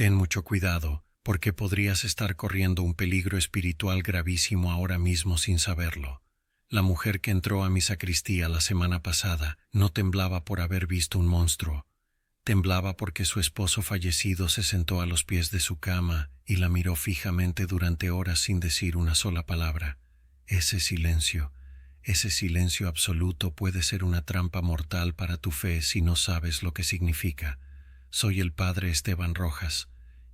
Ten mucho cuidado, porque podrías estar corriendo un peligro espiritual gravísimo ahora mismo sin saberlo. La mujer que entró a mi sacristía la semana pasada no temblaba por haber visto un monstruo. Temblaba porque su esposo fallecido se sentó a los pies de su cama y la miró fijamente durante horas sin decir una sola palabra. Ese silencio absoluto puede ser una trampa mortal para tu fe si no sabes lo que significa. Soy el padre Esteban Rojas,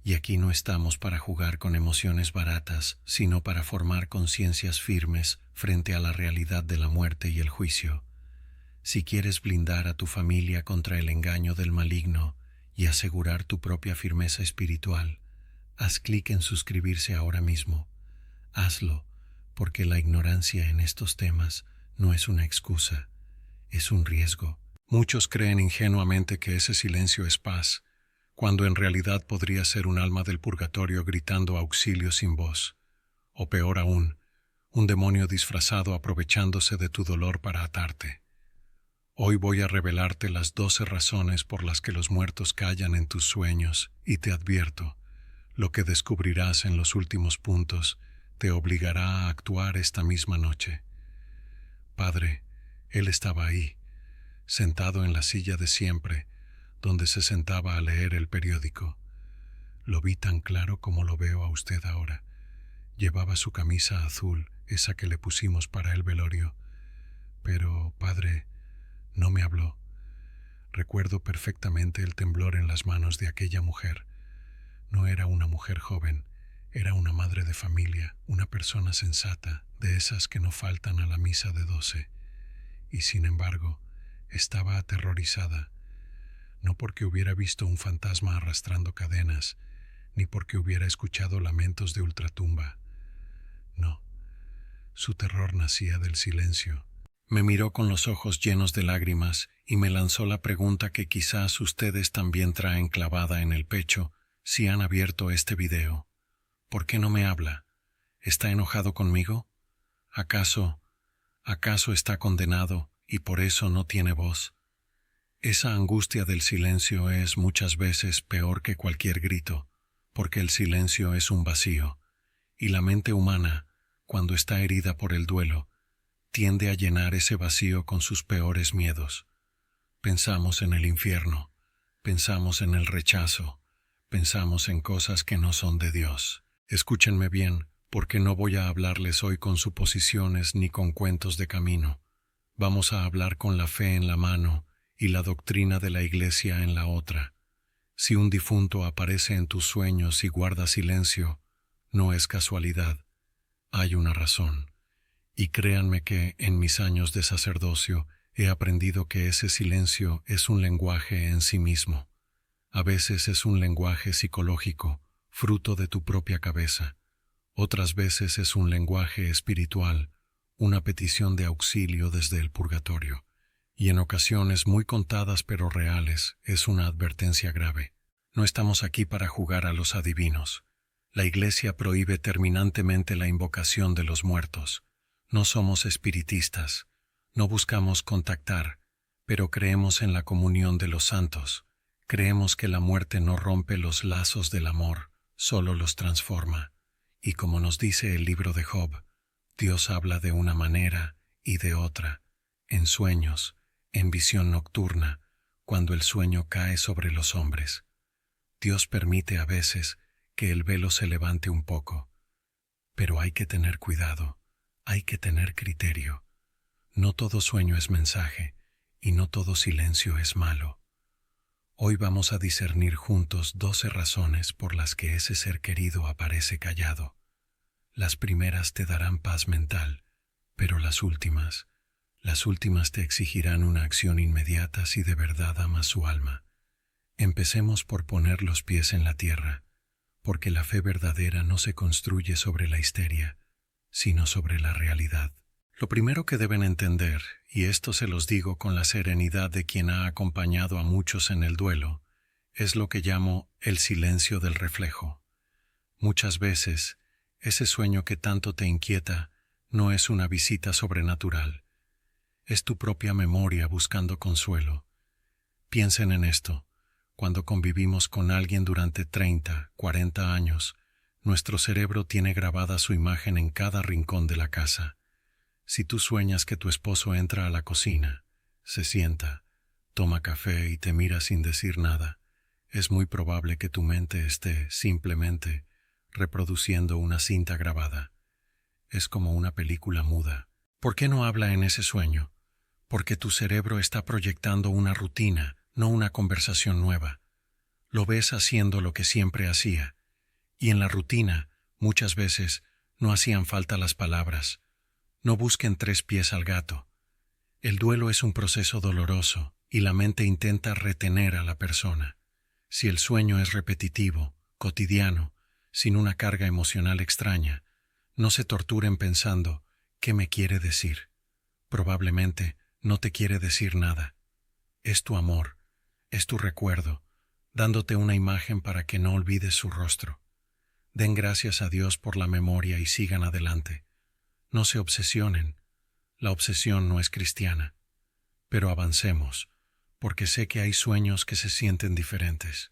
y aquí no estamos para jugar con emociones baratas, sino para formar conciencias firmes frente a la realidad de la muerte y el juicio. Si quieres blindar a tu familia contra el engaño del maligno y asegurar tu propia firmeza espiritual, haz clic en suscribirse ahora mismo. Hazlo, porque la ignorancia en estos temas no es una excusa, es un riesgo. Muchos creen ingenuamente que ese silencio es paz, cuando en realidad podría ser un alma del purgatorio gritando auxilio sin voz. O peor aún, un demonio disfrazado aprovechándose de tu dolor para atarte. Hoy voy a revelarte las 12 razones por las que los muertos callan en tus sueños, y te advierto, lo que descubrirás en los últimos puntos te obligará a actuar esta misma noche. Padre, él estaba ahí, sentado en la silla de siempre, donde se sentaba a leer el periódico. Lo vi tan claro como lo veo a usted ahora. Llevaba su camisa azul, esa que le pusimos para el velorio. Pero, padre, no me habló. Recuerdo perfectamente el temblor en las manos de aquella mujer. No era una mujer joven, era una madre de familia, una persona sensata, de esas que no faltan a la misa de 12. Y sin embargo, estaba aterrorizada, no porque hubiera visto un fantasma arrastrando cadenas, ni porque hubiera escuchado lamentos de ultratumba. No, su terror nacía del silencio. Me miró con los ojos llenos de lágrimas y me lanzó la pregunta que quizás ustedes también traen clavada en el pecho si han abierto este video. ¿Por qué no me habla? ¿Está enojado conmigo? ¿Acaso está condenado y por eso no tiene voz? Esa angustia del silencio es muchas veces peor que cualquier grito, porque el silencio es un vacío, y la mente humana, cuando está herida por el duelo, tiende a llenar ese vacío con sus peores miedos. Pensamos en el infierno, pensamos en el rechazo, pensamos en cosas que no son de Dios. Escúchenme bien, porque no voy a hablarles hoy con suposiciones ni con cuentos de camino. Vamos a hablar con la fe en la mano y la doctrina de la Iglesia en la otra. Si un difunto aparece en tus sueños y guarda silencio, no es casualidad, hay una razón. Y créanme que, en mis años de sacerdocio, he aprendido que ese silencio es un lenguaje en sí mismo. A veces es un lenguaje psicológico, fruto de tu propia cabeza. Otras veces es un lenguaje espiritual, una petición de auxilio desde el purgatorio. Y en ocasiones muy contadas pero reales, es una advertencia grave. No estamos aquí para jugar a los adivinos. La Iglesia prohíbe terminantemente la invocación de los muertos. No somos espiritistas, no buscamos contactar, pero creemos en la comunión de los santos. Creemos que la muerte no rompe los lazos del amor, solo los transforma. Y como nos dice el libro de Job, Dios habla de una manera y de otra, en sueños, en visión nocturna, cuando el sueño cae sobre los hombres. Dios permite a veces que el velo se levante un poco, pero hay que tener cuidado. Hay que tener criterio. No todo sueño es mensaje, y no todo silencio es malo. Hoy vamos a discernir juntos 12 razones por las que ese ser querido aparece callado. Las primeras te darán paz mental, pero las últimas te exigirán una acción inmediata si de verdad amas su alma. Empecemos por poner los pies en la tierra, porque la fe verdadera no se construye sobre la histeria, sino sobre la realidad. Lo primero que deben entender, y esto se los digo con la serenidad de quien ha acompañado a muchos en el duelo, es lo que llamo el silencio del reflejo. Muchas veces, ese sueño que tanto te inquieta no es una visita sobrenatural, es tu propia memoria buscando consuelo. Piensen en esto. cuando convivimos con alguien durante 30, 40 años, nuestro cerebro tiene grabada su imagen en cada rincón de la casa. Si tú sueñas que tu esposo entra a la cocina, se sienta, toma café y te mira sin decir nada, es muy probable que tu mente esté, simplemente, reproduciendo una cinta grabada. Es como una película muda. ¿Por qué no habla en ese sueño? Porque tu cerebro está proyectando una rutina, no una conversación nueva. Lo ves haciendo lo que siempre hacía, y en la rutina, muchas veces, no hacían falta las palabras. No busquen 3 pies al gato. El duelo es un proceso doloroso, y la mente intenta retener a la persona. Si el sueño es repetitivo, cotidiano, sin una carga emocional extraña, no se torturen pensando, ¿qué me quiere decir? Probablemente no te quiere decir nada. Es tu amor, es tu recuerdo, dándote una imagen para que no olvides su rostro. Den gracias a Dios por la memoria y sigan adelante. No se obsesionen. La obsesión no es cristiana. Pero avancemos, porque sé que hay sueños que se sienten diferentes.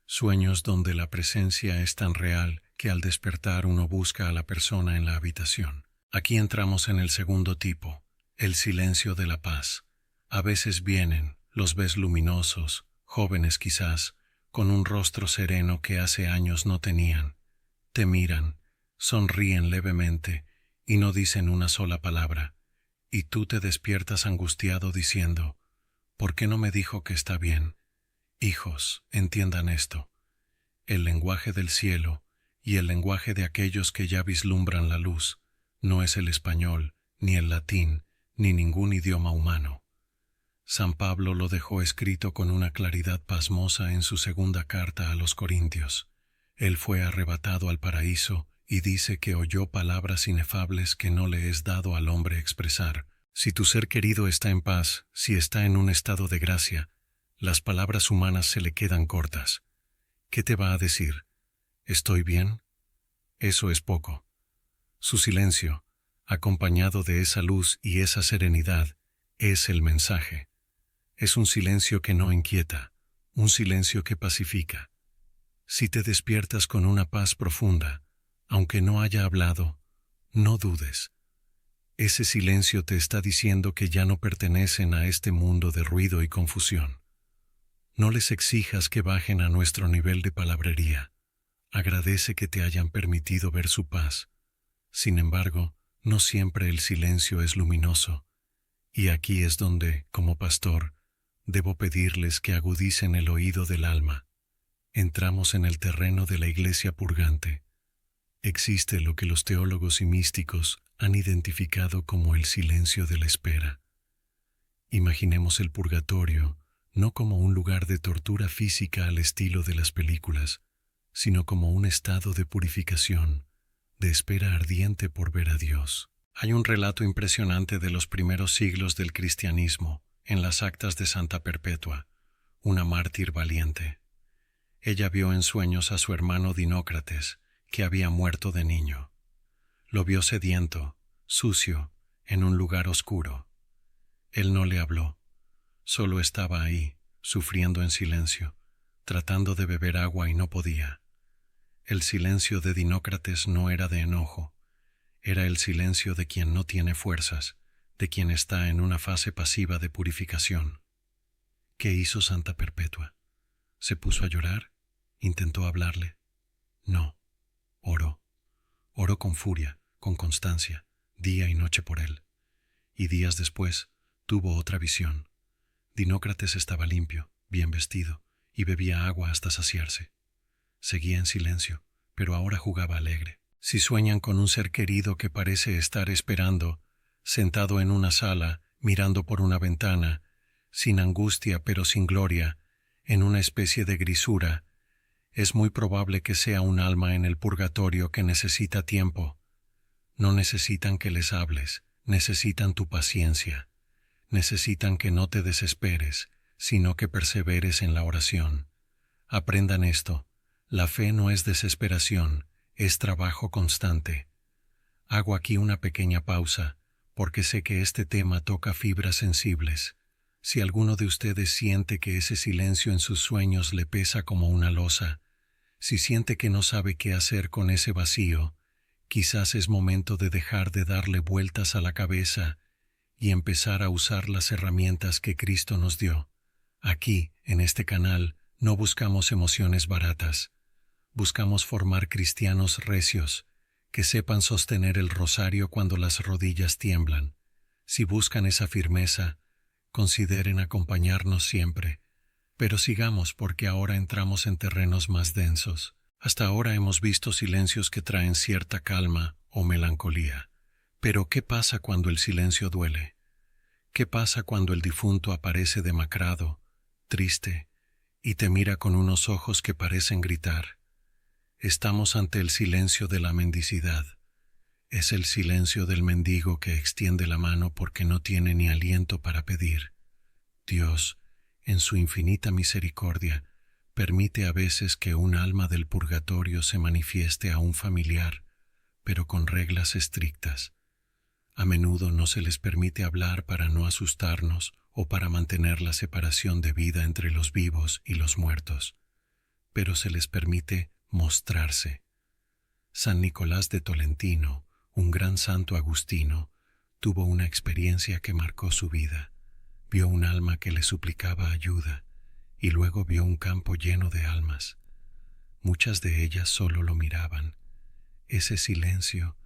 Sueños donde la presencia es tan real que al despertar uno busca a la persona en la habitación. Aquí entramos en el segundo tipo, el silencio de la paz. A veces vienen, los ves luminosos, jóvenes quizás, con un rostro sereno que hace años no tenían. Te miran, sonríen levemente y no dicen una sola palabra. Y tú te despiertas angustiado diciendo, ¿por qué no me dijo que está bien? Hijos, entiendan esto. El lenguaje del cielo y el lenguaje de aquellos que ya vislumbran la luz no es el español, ni el latín, ni ningún idioma humano. San Pablo lo dejó escrito con una claridad pasmosa en su segunda carta a los Corintios. Él fue arrebatado al paraíso y dice que oyó palabras inefables que no le es dado al hombre expresar. Si tu ser querido está en paz, si está en un estado de gracia, las palabras humanas se le quedan cortas. ¿Qué te va a decir? ¿Estoy bien? Eso es poco. Su silencio, acompañado de esa luz y esa serenidad, es el mensaje. Es un silencio que no inquieta, un silencio que pacifica. Si te despiertas con una paz profunda, aunque no haya hablado, no dudes. Ese silencio te está diciendo que ya no pertenecen a este mundo de ruido y confusión. No les exijas que bajen a nuestro nivel de palabrería. Agradece que te hayan permitido ver su paz. Sin embargo, no siempre el silencio es luminoso. Y aquí es donde, como pastor, debo pedirles que agudicen el oído del alma. Entramos en el terreno de la iglesia purgante. Existe lo que los teólogos y místicos han identificado como el silencio de la espera. Imaginemos el purgatorio no como un lugar de tortura física al estilo de las películas, sino como un estado de purificación, de espera ardiente por ver a Dios. Hay un relato impresionante de los primeros siglos del cristianismo en las actas de Santa Perpetua, una mártir valiente. Ella vio en sueños a su hermano Dinócrates, que había muerto de niño. Lo vio sediento, sucio, en un lugar oscuro. Él no le habló, solo estaba ahí, sufriendo en silencio, tratando de beber agua y no podía. El silencio de Dinócrates no era de enojo, era el silencio de quien no tiene fuerzas, de quien está en una fase pasiva de purificación. ¿Qué hizo Santa Perpetua? ¿Se puso a llorar? ¿Intentó hablarle? No. Oró. Oró con furia, con constancia, día y noche por él. Y días después tuvo otra visión. Dinócrates estaba limpio, bien vestido, y bebía agua hasta saciarse. Seguía en silencio, pero ahora jugaba alegre. Si sueñan con un ser querido que parece estar esperando, sentado en una sala, mirando por una ventana, sin angustia pero sin gloria, en una especie de grisura, es muy probable que sea un alma en el purgatorio que necesita tiempo. No necesitan que les hables, necesitan tu paciencia. Necesitan que no te desesperes, sino que perseveres en la oración. Aprendan esto, la fe no es desesperación, es trabajo constante. Hago aquí una pequeña pausa, porque sé que este tema toca fibras sensibles. Si alguno de ustedes siente que ese silencio en sus sueños le pesa como una losa, si siente que no sabe qué hacer con ese vacío, quizás es momento de dejar de darle vueltas a la cabeza y empezar a usar las herramientas que Cristo nos dio. Aquí, en este canal, no buscamos emociones baratas. Buscamos formar cristianos recios, que sepan sostener el rosario cuando las rodillas tiemblan. Si buscan esa firmeza, consideren acompañarnos siempre. Pero sigamos porque ahora entramos en terrenos más densos. Hasta ahora hemos visto silencios que traen cierta calma o melancolía. Pero ¿qué pasa cuando el silencio duele? ¿Qué pasa cuando el difunto aparece demacrado, triste, y te mira con unos ojos que parecen gritar? Estamos ante el silencio de la mendicidad. Es el silencio del mendigo que extiende la mano porque no tiene ni aliento para pedir. Dios, en su infinita misericordia, permite a veces que un alma del purgatorio se manifieste a un familiar, pero con reglas estrictas. A menudo no se les permite hablar para no asustarnos o para mantener la separación de vida entre los vivos y los muertos, pero se les permite mostrarse. San Nicolás de Tolentino, un gran santo agustino, tuvo una experiencia que marcó su vida. Vio un alma que le suplicaba ayuda y luego vio un campo lleno de almas. Muchas de ellas solo lo miraban. Ese silencio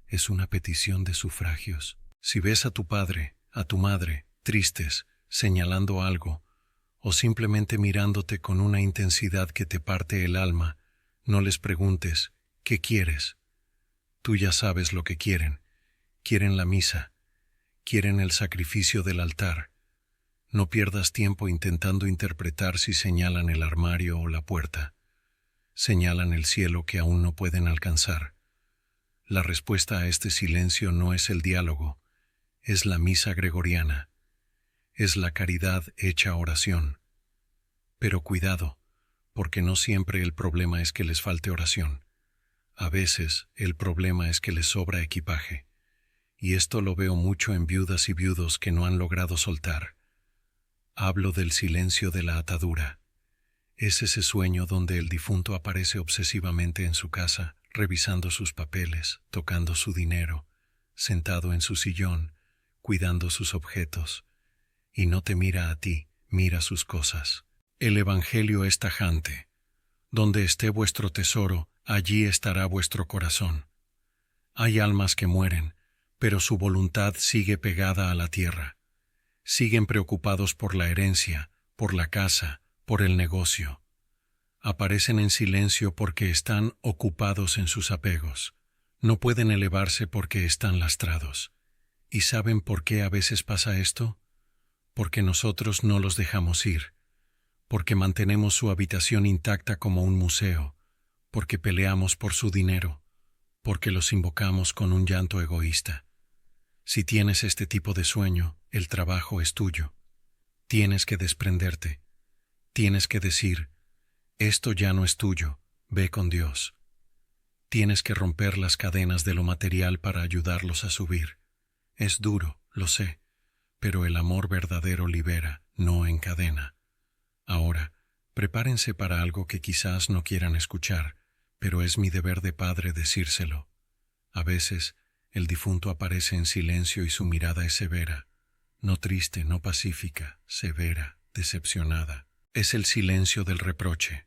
es una petición de sufragios. Si ves a tu padre, a tu madre, tristes, señalando algo, o simplemente mirándote con una intensidad que te parte el alma, no les preguntes, ¿qué quieres? Tú ya sabes lo que quieren. Quieren la misa. Quieren el sacrificio del altar. No pierdas tiempo intentando interpretar si señalan el armario o la puerta. Señalan el cielo que aún no pueden alcanzar. La respuesta a este silencio no es el diálogo, es la misa gregoriana, es la caridad hecha oración. Pero cuidado, porque no siempre el problema es que les falte oración. A veces el problema es que les sobra equipaje, y esto lo veo mucho en viudas y viudos que no han logrado soltar. Hablo del silencio de la atadura. Es ese sueño donde el difunto aparece obsesivamente en su casa, revisando sus papeles, tocando su dinero, sentado en su sillón, cuidando sus objetos, y no te mira a ti, mira sus cosas. El Evangelio es tajante. Donde esté vuestro tesoro, allí estará vuestro corazón. Hay almas que mueren, pero su voluntad sigue pegada a la tierra. Siguen preocupados por la herencia, por la casa, por el negocio. Aparecen en silencio porque están ocupados en sus apegos. No pueden elevarse porque están lastrados. ¿Y saben por qué a veces pasa esto? Porque nosotros no los dejamos ir, porque mantenemos su habitación intacta como un museo, porque peleamos por su dinero, porque los invocamos con un llanto egoísta. Si tienes este tipo de sueño, el trabajo es tuyo. Tienes que desprenderte. Tienes que decir, esto ya no es tuyo, ve con Dios. Tienes que romper las cadenas de lo material para ayudarlos a subir. Es duro, lo sé, pero el amor verdadero libera, no encadena. Ahora, prepárense para algo que quizás no quieran escuchar, pero es mi deber de padre decírselo. A veces, el difunto aparece en silencio y su mirada es severa, no triste, no pacífica, severa, decepcionada. Es el silencio del reproche.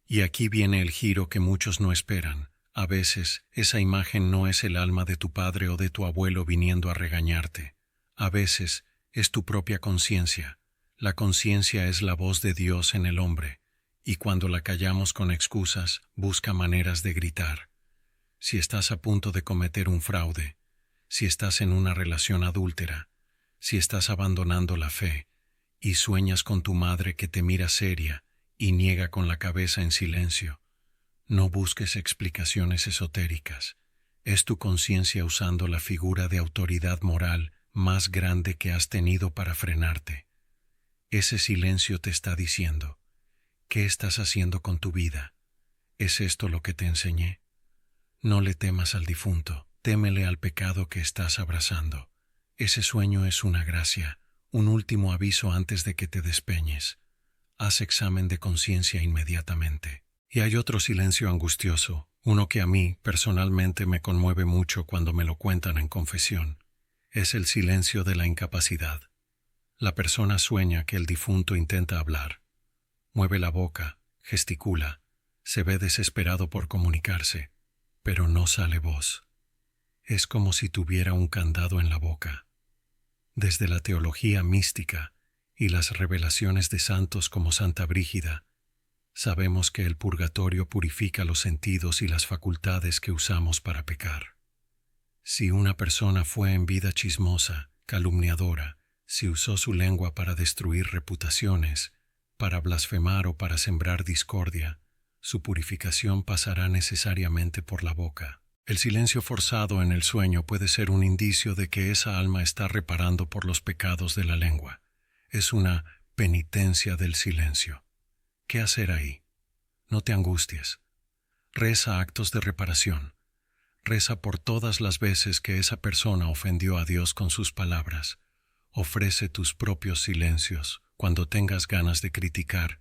Y aquí viene el giro que muchos no esperan. A veces, esa imagen no es el alma de tu padre o de tu abuelo viniendo a regañarte. A veces, es tu propia conciencia. La conciencia es la voz de Dios en el hombre, y cuando la callamos con excusas, busca maneras de gritar. Si estás a punto de cometer un fraude, si estás en una relación adúltera, si estás abandonando la fe, y sueñas con tu madre que te mira seria y niega con la cabeza en silencio, no busques explicaciones esotéricas. Es tu conciencia usando la figura de autoridad moral más grande que has tenido para frenarte. Ese silencio te está diciendo, ¿qué estás haciendo con tu vida? ¿Es esto lo que te enseñé? No le temas al difunto, témele al pecado que estás abrazando. Ese sueño es una gracia, Un último aviso antes de que te despeñes. Haz examen de conciencia inmediatamente. Y hay otro silencio angustioso, uno que a mí, personalmente, me conmueve mucho cuando me lo cuentan en confesión. Es el silencio de la incapacidad. La persona sueña que el difunto intenta hablar. Mueve la boca, gesticula, se ve desesperado por comunicarse, pero no sale voz. Es como si tuviera un candado en la boca. Desde la teología mística y las revelaciones de santos como Santa Brígida, sabemos que el purgatorio purifica los sentidos y las facultades que usamos para pecar. Si una persona fue en vida chismosa, calumniadora, si usó su lengua para destruir reputaciones, para blasfemar o para sembrar discordia, su purificación pasará necesariamente por la boca. El silencio forzado en el sueño puede ser un indicio de que esa alma está reparando por los pecados de la lengua. Es una penitencia del silencio. ¿Qué hacer ahí? No te angusties. Reza actos de reparación. Reza por todas las veces que esa persona ofendió a Dios con sus palabras. Ofrece tus propios silencios. Cuando tengas ganas de criticar,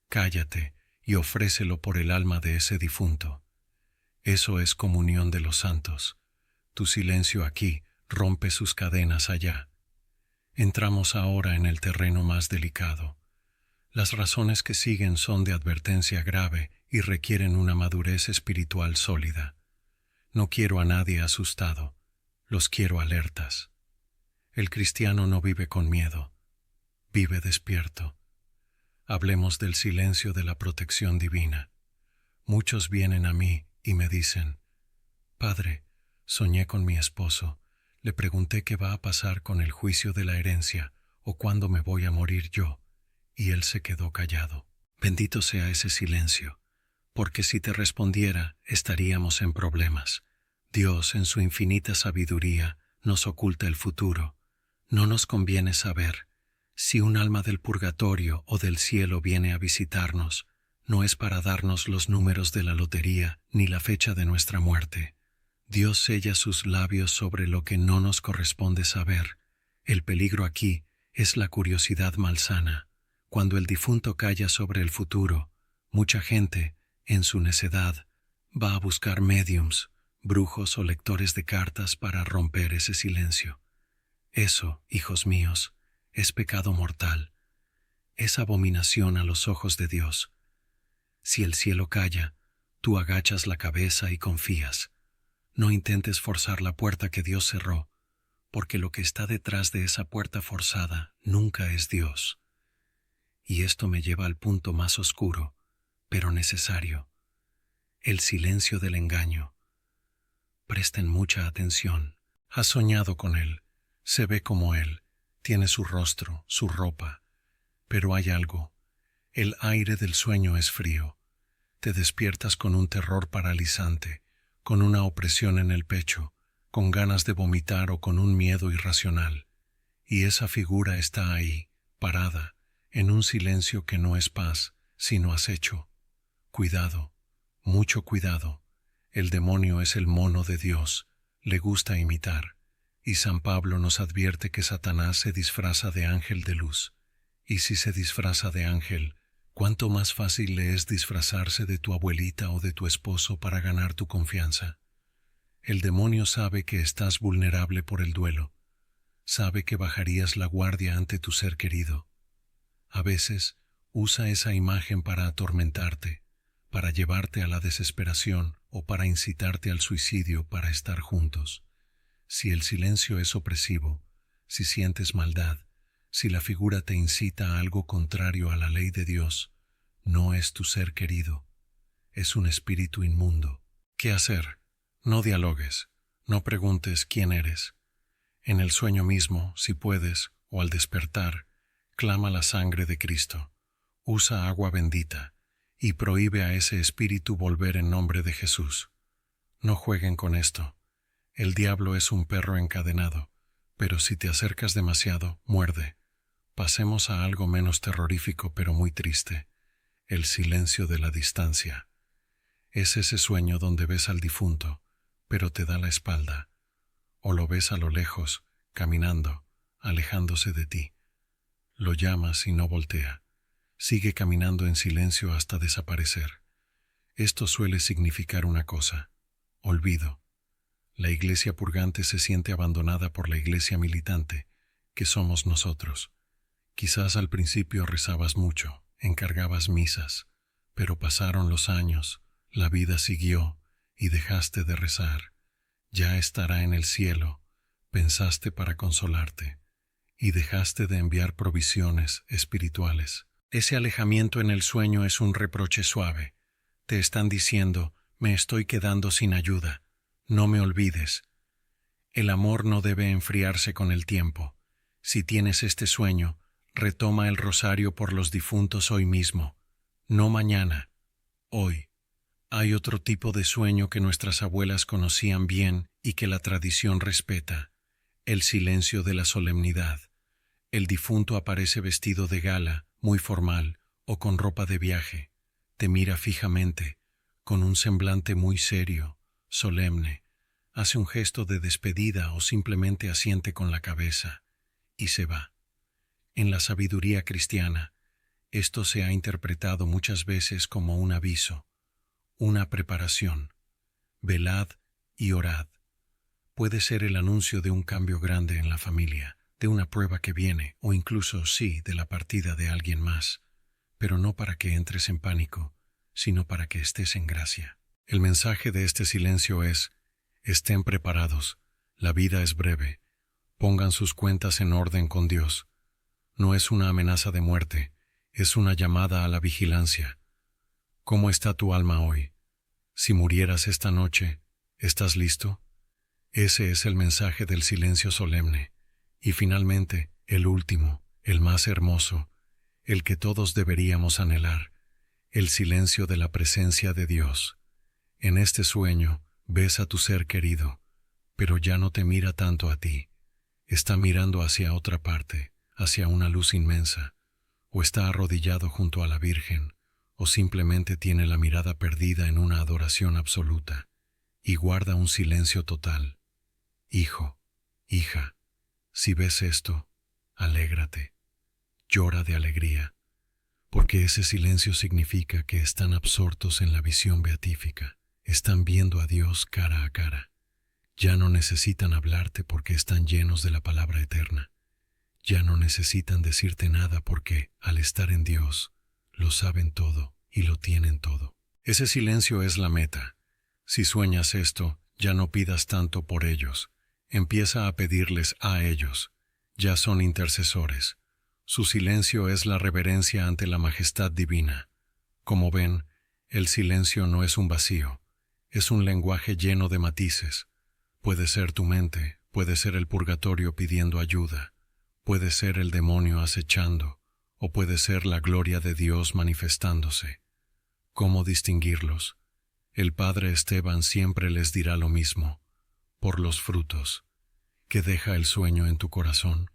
cállate y ofrécelo por el alma de ese difunto. Eso es comunión de los santos. Tu silencio aquí rompe sus cadenas allá. Entramos ahora en el terreno más delicado. Las razones que siguen son de advertencia grave y requieren una madurez espiritual sólida. No quiero a nadie asustado, los quiero alertas. El cristiano no vive con miedo, vive despierto. Hablemos del silencio de la protección divina. Muchos vienen a mí y me dicen: Padre, soñé con mi esposo, le pregunté qué va a pasar con el juicio de la herencia o cuándo me voy a morir yo, y él se quedó callado. Bendito sea ese silencio, porque si te respondiera estaríamos en problemas. Dios, en su infinita sabiduría, nos oculta el futuro. No nos conviene saber. Si un alma del purgatorio o del cielo viene a visitarnos, no es para darnos los números de la lotería ni la fecha de nuestra muerte. Dios sella sus labios sobre lo que no nos corresponde saber. El peligro aquí es la curiosidad malsana. Cuando el difunto calla sobre el futuro, mucha gente, en su necedad, va a buscar médiums, brujos o lectores de cartas para romper ese silencio. Eso, hijos míos, es pecado mortal. Es abominación a los ojos de Dios. Si el cielo calla, tú agachas la cabeza y confías. No intentes forzar la puerta que Dios cerró, porque lo que está detrás de esa puerta forzada nunca es Dios. Y esto me lleva al punto más oscuro, pero necesario: el silencio del engaño. Presten mucha atención. Has soñado con él, se ve como él, tiene su rostro, su ropa, pero hay algo. El aire del sueño es frío. Te despiertas con un terror paralizante, con una opresión en el pecho, con ganas de vomitar o con un miedo irracional. Y esa figura está ahí, parada, en un silencio que no es paz, sino acecho. Cuidado, mucho cuidado. El demonio es el mono de Dios, le gusta imitar. Y San Pablo nos advierte que Satanás se disfraza de ángel de luz. Y si se disfraza de ángel, ¿cuánto más fácil le es disfrazarse de tu abuelita o de tu esposo para ganar tu confianza? El demonio sabe que estás vulnerable por el duelo. Sabe que bajarías la guardia ante tu ser querido. A veces usa esa imagen para atormentarte, para llevarte a la desesperación o para incitarte al suicidio para estar juntos. Si el silencio es opresivo, si sientes maldad, si la figura te incita a algo contrario a la ley de Dios, no es tu ser querido, es un espíritu inmundo. ¿Qué hacer? No dialogues, no preguntes quién eres. En el sueño mismo, si puedes, o al despertar, clama la sangre de Cristo, usa agua bendita y prohíbe a ese espíritu volver en nombre de Jesús. No jueguen con esto. El diablo es un perro encadenado, pero si te acercas demasiado, muerde. Pasemos a algo menos terrorífico pero muy triste: el silencio de la distancia. Es ese sueño donde ves al difunto, pero te da la espalda, o lo ves a lo lejos, caminando, alejándose de ti, Lo llamas y no voltea. Sigue caminando en silencio hasta desaparecer. Esto suele significar una cosa: olvido. La iglesia purgante se siente abandonada por la iglesia militante, que somos nosotros. Quizás al principio rezabas mucho, encargabas misas, pero pasaron los años, la vida siguió y dejaste de rezar. Ya estará en el cielo, pensaste para consolarte, y dejaste de enviar provisiones espirituales. Ese alejamiento en el sueño es un reproche suave. Te están diciendo: me estoy quedando sin ayuda. No me olvides. El amor no debe enfriarse con el tiempo. Si tienes este sueño, retoma el rosario por los difuntos hoy mismo, no mañana, hoy. Hay otro tipo de sueño que nuestras abuelas conocían bien y que la tradición respeta: el silencio de la solemnidad. El difunto aparece vestido de gala, muy formal, o con ropa de viaje. Te mira fijamente, con un semblante muy serio, solemne. Hace un gesto de despedida o simplemente asiente con la cabeza, y se va. En la sabiduría cristiana, esto se ha interpretado muchas veces como un aviso, una preparación. Velad y orad. Puede ser el anuncio de un cambio grande en la familia, de una prueba que viene, o incluso, sí, de la partida de alguien más, pero no para que entres en pánico, sino para que estés en gracia. El mensaje de este silencio es: estén preparados, la vida es breve, pongan sus cuentas en orden con Dios. No es una amenaza de muerte, es una llamada a la vigilancia. ¿Cómo está tu alma hoy? Si murieras esta noche, ¿estás listo? Ese es el mensaje del silencio solemne. Y finalmente, el último, el más hermoso, el que todos deberíamos anhelar, el silencio de la presencia de Dios. En este sueño, ves a tu ser querido, pero ya no te mira tanto a ti. Está mirando hacia otra parte, hacia una luz inmensa, o está arrodillado junto a la Virgen, o simplemente tiene la mirada perdida en una adoración absoluta, y guarda un silencio total. Hijo, hija, si ves esto, alégrate, llora de alegría, porque ese silencio significa que están absortos en la visión beatífica, están viendo a Dios cara a cara. Ya no necesitan hablarte porque están llenos de la palabra eterna. Ya no necesitan decirte nada porque, al estar en Dios, lo saben todo y lo tienen todo. Ese silencio es la meta. Si sueñas esto, ya no pidas tanto por ellos. Empieza a pedirles a ellos. Ya son intercesores. Su silencio es la reverencia ante la majestad divina. Como ven, el silencio no es un vacío, es un lenguaje lleno de matices. Puede ser tu mente, puede ser el purgatorio pidiendo ayuda, puede ser el demonio acechando, o puede ser la gloria de Dios manifestándose. ¿Cómo distinguirlos? El padre Esteban siempre les dirá lo mismo: por los frutos. ¿Qué deja el sueño en tu corazón?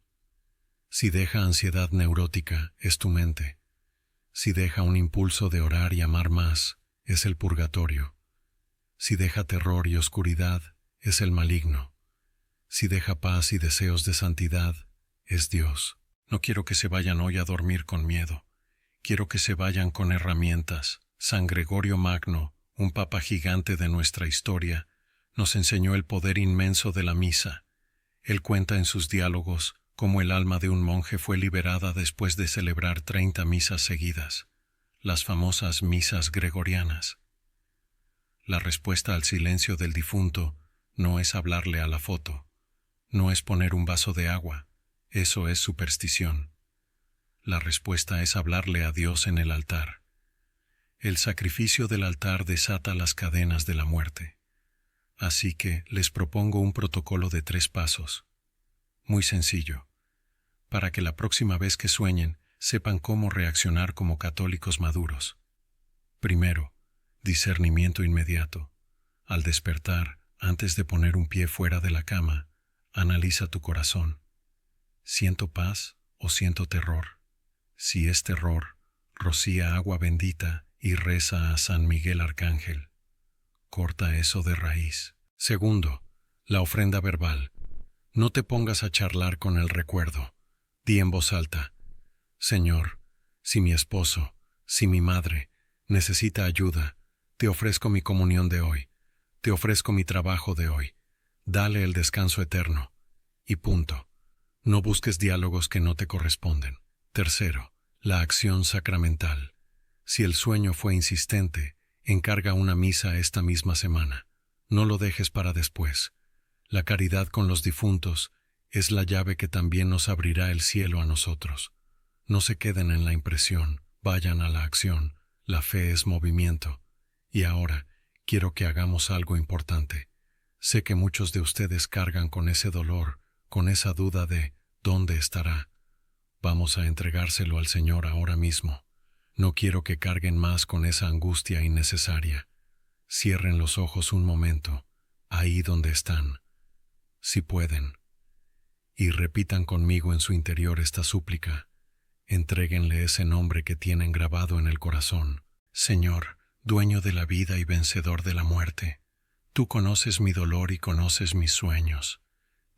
Si deja ansiedad neurótica, es tu mente. Si deja un impulso de orar y amar más, es el purgatorio. Si deja terror y oscuridad, es el maligno. Si deja paz y deseos de santidad, es Dios. No quiero que se vayan hoy a dormir con miedo. Quiero que se vayan con herramientas. San Gregorio Magno, un papa gigante de nuestra historia, nos enseñó el poder inmenso de la misa. Él cuenta en sus diálogos cómo el alma de un monje fue liberada después de celebrar 30 misas seguidas, las famosas misas gregorianas. La respuesta al silencio del difunto no es hablarle a la foto, no es poner un vaso de agua, eso es superstición. La respuesta es hablarle a Dios en el altar. El sacrificio del altar desata las cadenas de la muerte. Así que les propongo un protocolo de 3 pasos. Muy sencillo, para que la próxima vez que sueñen sepan cómo reaccionar como católicos maduros. Primero, discernimiento inmediato. Al despertar, antes de poner un pie fuera de la cama, analiza tu corazón. ¿Siento paz o siento terror? Si es terror, rocía agua bendita y reza a San Miguel Arcángel. Corta eso de raíz. Segundo, la ofrenda verbal. No te pongas a charlar con el recuerdo. Di en voz alta: Señor, si mi esposo, si mi madre, necesita ayuda, te ofrezco mi comunión de hoy, te ofrezco mi trabajo de hoy, dale el descanso eterno. Y punto. No busques diálogos que no te corresponden. Tercero, la acción sacramental. Si el sueño fue insistente, encarga una misa esta misma semana. No lo dejes para después. La caridad con los difuntos es la llave que también nos abrirá el cielo a nosotros. No se queden en la impresión, vayan a la acción. La fe es movimiento. Y ahora, quiero que hagamos algo importante. Sé que muchos de ustedes cargan con ese dolor, con esa duda de ¿dónde estará? Vamos a entregárselo al Señor ahora mismo. No quiero que carguen más con esa angustia innecesaria. Cierren los ojos un momento, ahí donde están, si pueden, y repitan conmigo en su interior esta súplica. Entréguenle ese nombre que tienen grabado en el corazón. Señor, dueño de la vida y vencedor de la muerte, tú conoces mi dolor y conoces mis sueños.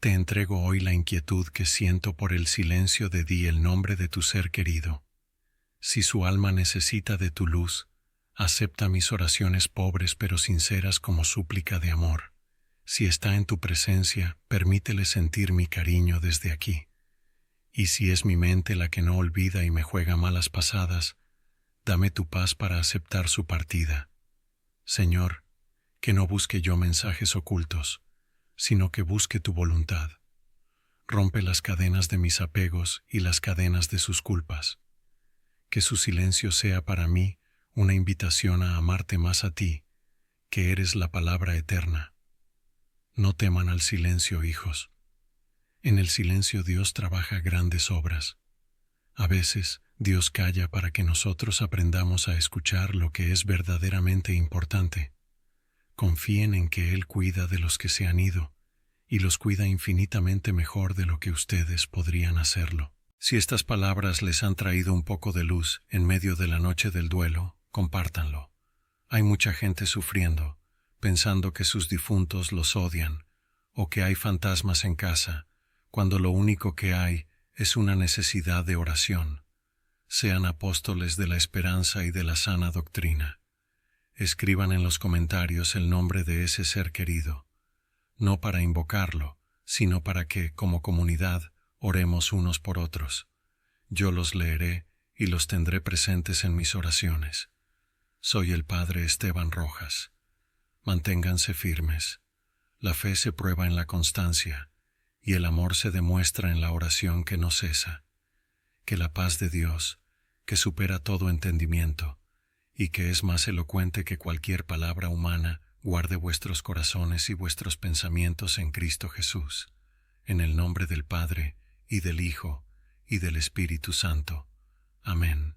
Te entrego hoy la inquietud que siento por el silencio de di el nombre de tu ser querido. Si su alma necesita de tu luz, acepta mis oraciones pobres pero sinceras como súplica de amor. Si está en tu presencia, permítele sentir mi cariño desde aquí. Y si es mi mente la que no olvida y me juega malas pasadas, dame tu paz para aceptar su partida. Señor, que no busque yo mensajes ocultos, sino que busque tu voluntad. Rompe las cadenas de mis apegos y las cadenas de sus culpas. Que su silencio sea para mí una invitación a amarte más a ti, que eres la palabra eterna. No teman al silencio, hijos. En el silencio Dios trabaja grandes obras. A veces Dios calla para que nosotros aprendamos a escuchar lo que es verdaderamente importante. Confíen en que Él cuida de los que se han ido, y los cuida infinitamente mejor de lo que ustedes podrían hacerlo. Si estas palabras les han traído un poco de luz en medio de la noche del duelo, compártanlo. Hay mucha gente sufriendo, pensando que sus difuntos los odian, o que hay fantasmas en casa, cuando lo único que hay es una necesidad de oración. Sean apóstoles de la esperanza y de la sana doctrina. Escriban en los comentarios el nombre de ese ser querido, no para invocarlo, sino para que, como comunidad, oremos unos por otros. Yo los leeré y los tendré presentes en mis oraciones. Soy el Padre Esteban Rojas. Manténganse firmes. La fe se prueba en la constancia, y el amor se demuestra en la oración que no cesa. Que la paz de Dios, que supera todo entendimiento, y que es más elocuente que cualquier palabra humana, guarde vuestros corazones y vuestros pensamientos en Cristo Jesús. En el nombre del Padre, y del Hijo, y del Espíritu Santo. Amén.